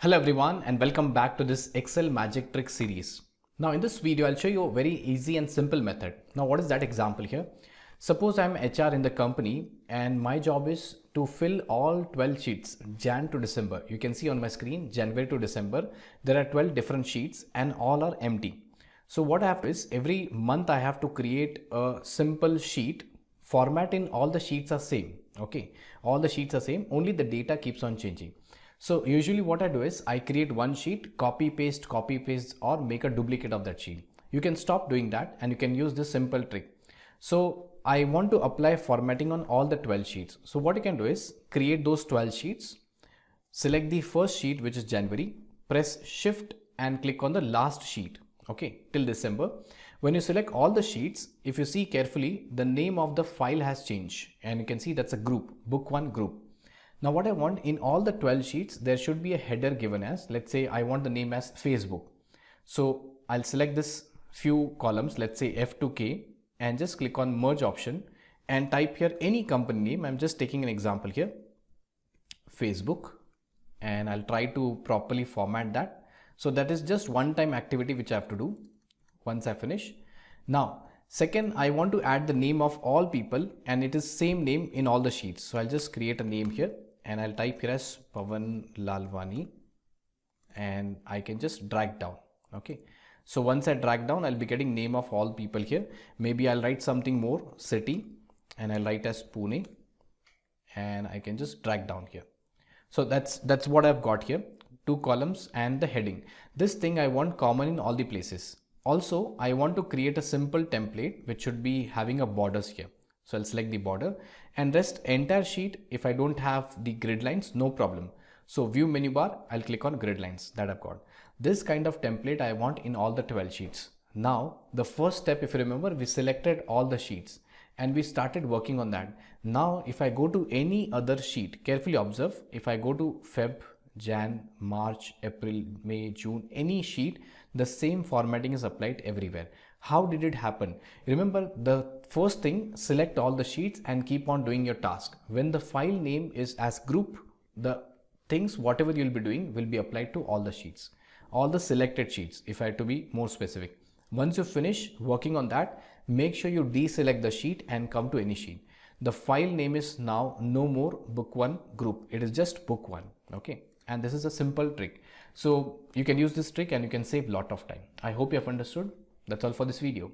Hello everyone and welcome back to this Excel magic trick series. Now in this video I'll show you a very easy and simple method. Now what is that example here? Suppose I'm HR in the company and my job is to fill all 12 sheets Jan to December. You can see on my screen January to December there are 12 different sheets and all are empty. So what I have to do is every month I have to create a simple sheet. Format in all the sheets are same. Okay, all the sheets are same, only the data keeps on changing. So usually what I do is I create one sheet, copy paste or make a duplicate of that sheet. You can stop doing that and you can use this simple trick. So I want to apply formatting on all the 12 sheets. So what you can do is create those 12 sheets, select the first sheet which is January, press shift and click on the last sheet, okay, till December. When you select all the sheets, if you see carefully, the name of the file has changed and you can see that's a group, book 1 group. Now what I want in all the 12 sheets, there should be a header given as, let's say I want the name as Facebook. So I'll select this few columns, let's say F to K, and just click on merge option and type here any company name. I'm just taking an example here, Facebook, and I'll try to properly format that. So that is just one time activity which I have to do once I finish. Now second, I want to add the name of all people and it is same name in all the sheets. So I'll just create a name here and I'll type here as Pavan Lalwani and I can just drag down. Okay. So once I drag down, I'll be getting name of all people here. Maybe I'll write something more, city, and I'll write as Pune and I can just drag down here. So that's what I've got here, 2 columns and the heading. This thing I want common in all the places. Also, I want to create a simple template which should be having a borders here. So I'll select the border and rest entire sheet. If I don't have the grid lines, no problem. So view menu bar, I'll click on grid lines that I've got. This kind of template I want in all the 12 sheets. Now the first step, if you remember, we selected all the sheets and we started working on that. Now if I go to any other sheet, carefully observe, if I go to Feb, Jan, March, April, May, June, any sheet, the same formatting is applied everywhere. How did it happen? Remember, the first thing, select all the sheets and keep on doing your task. When the file name is as group, the things, whatever you'll be doing will be applied to all the sheets, all the selected sheets, if I have to be more specific. Once you finish working on that, make sure you deselect the sheet and come to any sheet. The file name is now no more book 1 group. It is just book 1. Okay. And this is a simple trick. So you can use this trick and you can save a lot of time. I hope you have understood. That's all for this video.